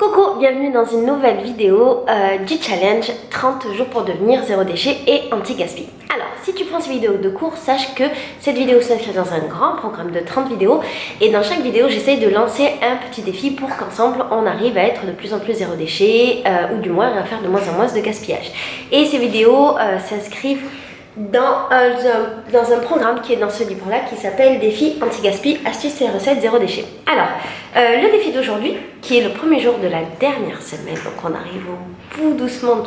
Coucou, bienvenue dans une nouvelle vidéo du challenge 30 jours pour devenir zéro déchet et anti-gaspi. Alors, si tu prends cette vidéo de cours, sache que cette vidéo s'inscrit dans un grand programme de 30 vidéos et dans chaque vidéo, j'essaye de lancer un petit défi pour qu'ensemble, on arrive à être de plus en plus zéro déchet ou du moins à faire de moins en moins de gaspillage. Et ces vidéos s'inscrivent dans un programme qui est dans ce livre-là qui s'appelle Défi anti-gaspi, astuces et recettes zéro déchet. Alors, le défi d'aujourd'hui, qui est le premier jour de la dernière semaine, donc on arrive au bout doucement.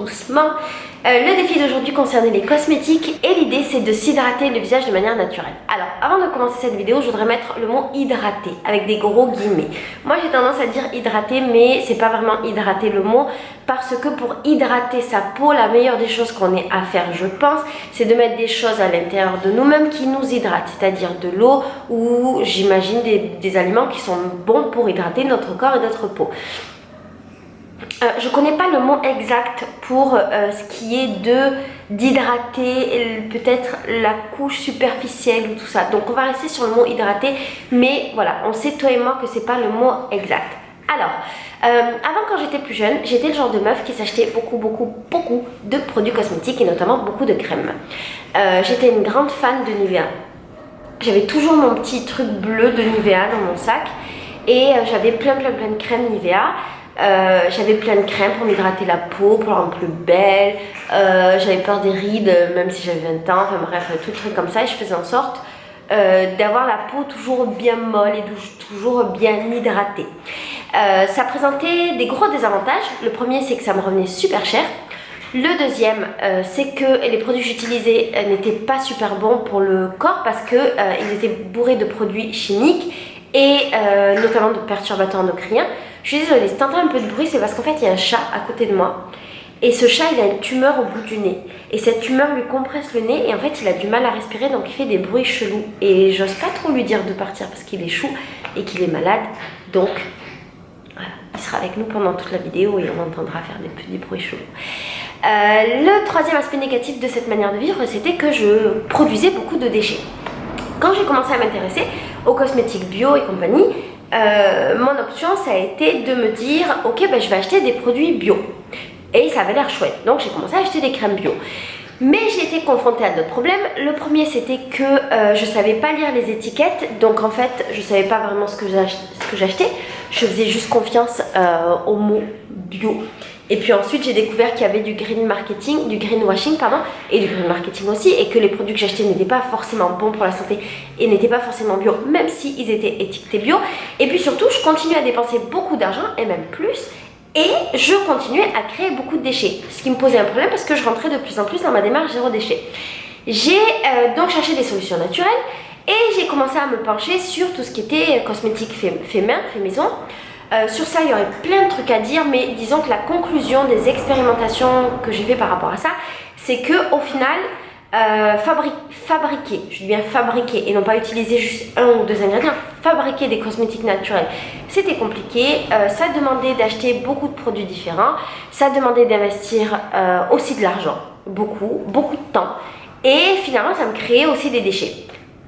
Le défi d'aujourd'hui concernait les cosmétiques et l'idée c'est de s'hydrater le visage de manière naturelle. Alors, avant de commencer cette vidéo, je voudrais mettre le mot hydrater avec des gros guillemets. Moi j'ai tendance à dire hydrater, mais c'est pas vraiment hydrater le mot, parce que pour hydrater sa peau, la meilleure des choses qu'on ait à faire, je pense, c'est de mettre des choses à l'intérieur de nous-mêmes qui nous hydratent, c'est-à-dire de l'eau ou j'imagine des aliments qui sont bons pour hydrater notre corps et notre peau. Je connais pas le mot exact pour ce qui est d'hydrater peut-être la couche superficielle ou tout ça. Donc on va rester sur le mot hydrater, mais voilà, on sait toi et moi que c'est pas le mot exact. Alors, avant quand j'étais plus jeune, j'étais le genre de meuf qui s'achetait beaucoup de produits cosmétiques et notamment beaucoup de crèmes. J'étais une grande fan de Nivea. J'avais toujours mon petit truc bleu de Nivea dans mon sac et j'avais plein de crèmes Nivea. J'avais plein de crèmes pour m'hydrater la peau, pour la rendre plus belle. J'avais peur des rides, même si j'avais 20 ans. Enfin bref, tout le truc comme ça. Et je faisais en sorte d'avoir la peau toujours bien molle et toujours bien hydratée. Ça présentait des gros désavantages. Le premier, c'est que ça me revenait super cher. Le deuxième, c'est que les produits que j'utilisais n'étaient pas super bons pour le corps parce que ils étaient bourrés de produits chimiques et notamment de perturbateurs endocriniens. Je suis désolée, si t'entends un peu de bruit, c'est parce qu'en fait, il y a un chat à côté de moi. Et ce chat, il a une tumeur au bout du nez. Et cette tumeur lui compresse le nez et en fait, il a du mal à respirer, donc il fait des bruits chelous. Et j'ose pas trop lui dire de partir parce qu'il est chou et qu'il est malade. Donc, voilà, il sera avec nous pendant toute la vidéo et on entendra faire des petits bruits chelous. Le troisième aspect négatif de cette manière de vivre, c'était que je produisais beaucoup de déchets. Quand j'ai commencé à m'intéresser aux cosmétiques bio et compagnie, mon option ça a été de me dire ok je vais acheter des produits bio et ça avait l'air chouette, donc j'ai commencé à acheter des crèmes bio, mais j'ai été confrontée à d'autres problèmes. Le premier c'était que je savais pas lire les étiquettes, donc en fait je savais pas vraiment ce que j'achetais, je faisais juste confiance au mot bio. Et puis ensuite j'ai découvert qu'il y avait du greenwashing et du green marketing aussi, et que les produits que j'achetais n'étaient pas forcément bons pour la santé et n'étaient pas forcément bio, même s'ils étaient étiquetés bio. Et puis surtout je continuais à dépenser beaucoup d'argent et même plus, et je continuais à créer beaucoup de déchets, ce qui me posait un problème parce que je rentrais de plus en plus dans ma démarche zéro déchet. J'ai donc cherché des solutions naturelles et j'ai commencé à me pencher sur tout ce qui était cosmétique fait maison. Sur ça, il y aurait plein de trucs à dire, mais disons que la conclusion des expérimentations que j'ai fait par rapport à ça, c'est que au final, fabriquer, je dis bien fabriquer et non pas utiliser juste un ou deux ingrédients, fabriquer des cosmétiques naturels, c'était compliqué, ça demandait d'acheter beaucoup de produits différents, ça demandait d'investir aussi de l'argent, beaucoup de temps, et finalement ça me créait aussi des déchets.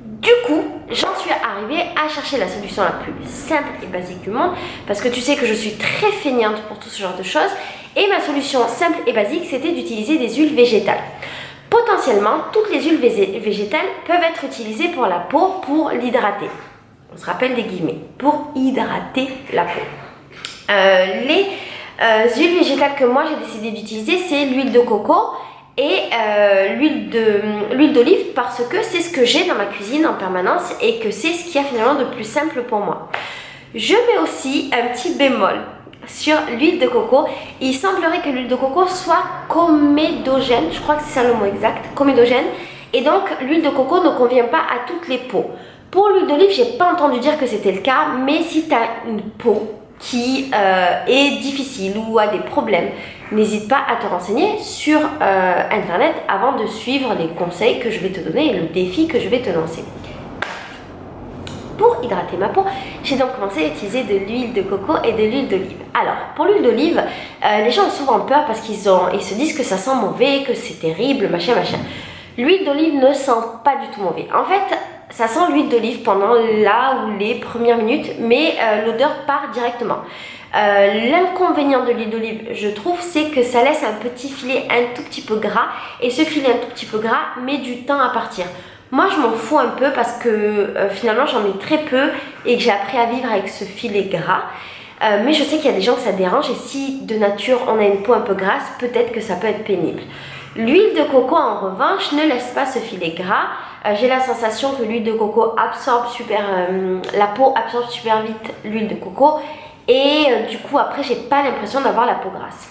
Du coup, j'en suis arrivée à chercher la solution la plus simple et basique du monde, parce que tu sais que je suis très feignante pour tout ce genre de choses, et ma solution simple et basique, c'était d'utiliser des huiles végétales. Potentiellement, toutes les huiles végétales peuvent être utilisées pour la peau pour l'hydrater. On se rappelle des guillemets, pour hydrater la peau. Les huiles végétales que moi j'ai décidé d'utiliser, c'est l'huile de coco et l'huile d'olive, parce que c'est ce que j'ai dans ma cuisine en permanence et que c'est ce qu'il y a finalement de plus simple pour moi. Je mets aussi un petit bémol sur l'huile de coco. Il semblerait que l'huile de coco soit comédogène, je crois que c'est ça le mot exact, comédogène, et donc l'huile de coco ne convient pas à toutes les peaux. Pour l'huile d'olive, j'ai pas entendu dire que c'était le cas, mais si tu as une peau qui est difficile ou a des problèmes, n'hésite pas à te renseigner sur internet avant de suivre les conseils que je vais te donner et le défi que je vais te lancer. Pour hydrater ma peau, j'ai donc commencé à utiliser de l'huile de coco et de l'huile d'olive. Alors, pour l'huile d'olive, les gens ont souvent peur parce qu'ils se disent que ça sent mauvais, que c'est terrible, machin. L'huile d'olive ne sent pas du tout mauvais. En fait, ça sent l'huile d'olive pendant la ou les premières minutes, mais l'odeur part directement. L'inconvénient de l'huile d'olive, je trouve, c'est que ça laisse un petit filet un tout petit peu gras. Et ce filet un tout petit peu gras met du temps à partir. Moi, je m'en fous un peu parce que finalement, j'en mets très peu et que j'ai appris à vivre avec ce filet gras. Mais je sais qu'il y a des gens que ça dérange et si de nature on a une peau un peu grasse, peut-être que ça peut être pénible. L'huile de coco en revanche ne laisse pas ce filet gras. J'ai la sensation que l'huile de coco absorbe la peau absorbe super vite l'huile de coco et du coup après j'ai pas l'impression d'avoir la peau grasse.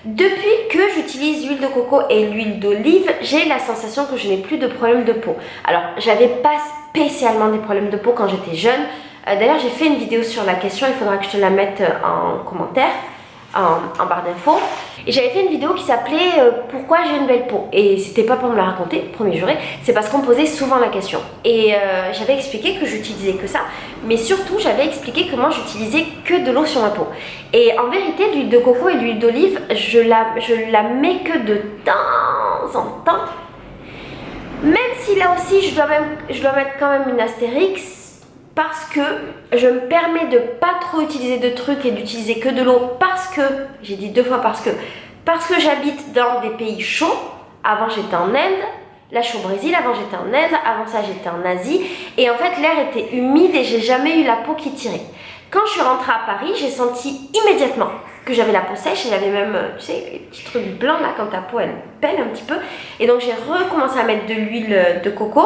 Depuis que j'utilise l'huile de coco et l'huile d'olive, j'ai la sensation que je n'ai plus de problème de peau. Alors, j'avais pas spécialement des problèmes de peau quand j'étais jeune. D'ailleurs, j'ai fait une vidéo sur la question, il faudra que je te la mette en commentaire, en barre d'infos. Et j'avais fait une vidéo qui s'appelait Pourquoi j'ai une belle peau. Et c'était pas pour me la raconter, premier juré, c'est parce qu'on me posait souvent la question. Et j'avais expliqué que j'utilisais que ça, mais surtout j'avais expliqué que moi j'utilisais que de l'eau sur ma peau. Et en vérité, l'huile de coco et l'huile d'olive, je la mets que de temps en temps. Même si là aussi je dois mettre quand même une astérix. Parce que je me permets de pas trop utiliser de trucs et d'utiliser que de l'eau parce que, j'ai dit 2 fois parce que j'habite dans des pays chauds. Avant j'étais en Inde, là je suis au Brésil, avant j'étais en Inde, avant ça j'étais en Asie. Et en fait l'air était humide et j'ai jamais eu la peau qui tirait. Quand je suis rentrée à Paris, j'ai senti immédiatement que j'avais la peau sèche et j'avais même, tu sais, les petits trucs blancs là quand ta peau elle pèle un petit peu. Et donc j'ai recommencé à mettre de l'huile de coco.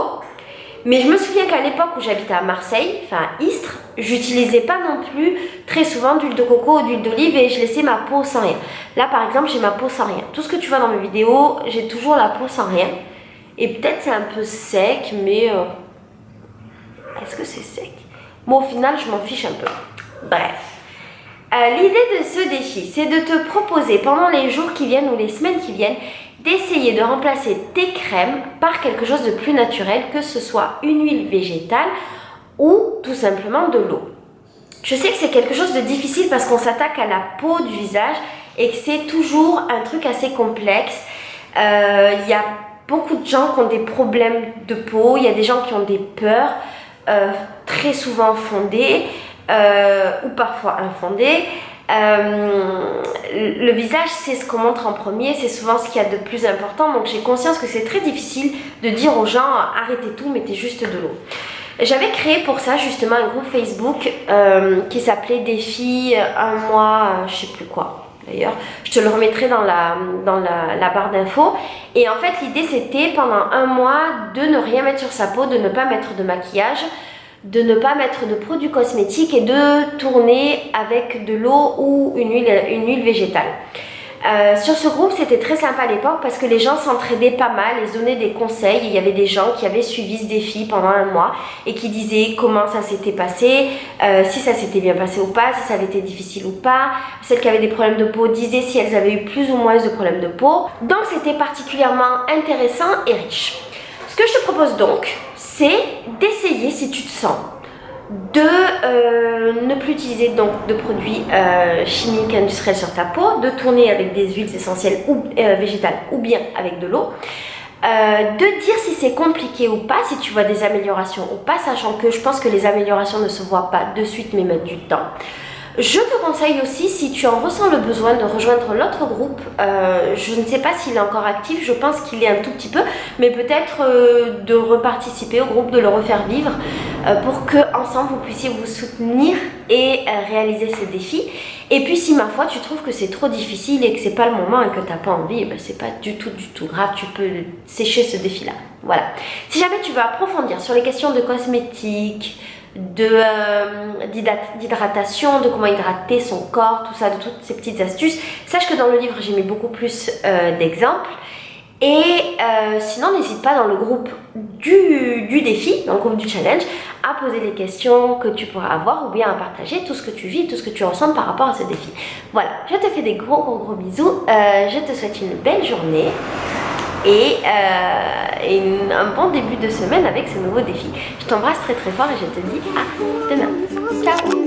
Mais je me souviens qu'à l'époque où j'habitais à Marseille, enfin à Istres, j'utilisais pas non plus très souvent d'huile de coco ou d'huile d'olive et je laissais ma peau sans rien. Là par exemple, j'ai ma peau sans rien. Tout ce que tu vois dans mes vidéos, j'ai toujours la peau sans rien. Et peut-être c'est un peu sec, mais est-ce que c'est sec? Moi au final, je m'en fiche un peu. Bref. L'idée de ce défi, c'est de te proposer pendant les jours qui viennent ou les semaines qui viennent d'essayer de remplacer tes crèmes par quelque chose de plus naturel, que ce soit une huile végétale ou tout simplement de l'eau. Je sais que c'est quelque chose de difficile parce qu'on s'attaque à la peau du visage et que c'est toujours un truc assez complexe. Il y a beaucoup de gens qui ont des problèmes de peau, il y a des gens qui ont des peurs très souvent fondées ou parfois infondées. Le visage, c'est ce qu'on montre en premier, c'est souvent ce qu'il y a de plus important, donc j'ai conscience que c'est très difficile de dire aux gens arrêtez tout, mettez juste de l'eau. J'avais créé pour ça justement un groupe Facebook qui s'appelait Défi un mois, je sais plus quoi d'ailleurs, je te le remettrai dans la barre d'infos. Et en fait l'idée c'était pendant un mois de ne rien mettre sur sa peau, de ne pas mettre de maquillage, de ne pas mettre de produits cosmétiques et de tourner avec de l'eau ou une huile végétale. Sur ce groupe, c'était très sympa à l'époque parce que les gens s'entraidaient pas mal et se donnaient des conseils. Il y avait des gens qui avaient suivi ce défi pendant un mois et qui disaient comment ça s'était passé, si ça s'était bien passé ou pas, si ça avait été difficile ou pas. Celles qui avaient des problèmes de peau disaient si elles avaient eu plus ou moins de problèmes de peau. Donc c'était particulièrement intéressant et riche. Ce que je te propose donc, c'est d'essayer, si tu te sens, de ne plus utiliser donc de produits chimiques industriels sur ta peau, de tourner avec des huiles essentielles ou végétales ou bien avec de l'eau, de dire si c'est compliqué ou pas, si tu vois des améliorations ou pas, sachant que je pense que les améliorations ne se voient pas de suite mais mettent du temps. Je te conseille aussi, si tu en ressens le besoin, de rejoindre l'autre groupe. Je ne sais pas s'il est encore actif, je pense qu'il est un tout petit peu, mais peut-être de reparticiper au groupe, de le refaire vivre pour que ensemble vous puissiez vous soutenir et réaliser ce défi. Et puis si ma foi tu trouves que c'est trop difficile et que c'est pas le moment et que t'as pas envie, ben c'est pas du tout grave, tu peux sécher ce défi là. Voilà. Si jamais tu veux approfondir sur les questions de cosmétiques, d'hydratation, de comment hydrater son corps, tout ça, de toutes ces petites astuces, sache que dans le livre j'ai mis beaucoup plus d'exemples. Et sinon n'hésite pas dans le groupe du défi, dans le groupe du challenge, à poser les questions que tu pourras avoir ou bien à partager tout ce que tu vis, tout ce que tu ressens par rapport à ce défi. Voilà, je te fais des gros bisous, je te souhaite une belle journée et un bon début de semaine avec ce nouveau défi. Je t'embrasse très fort et je te dis à demain. Ciao.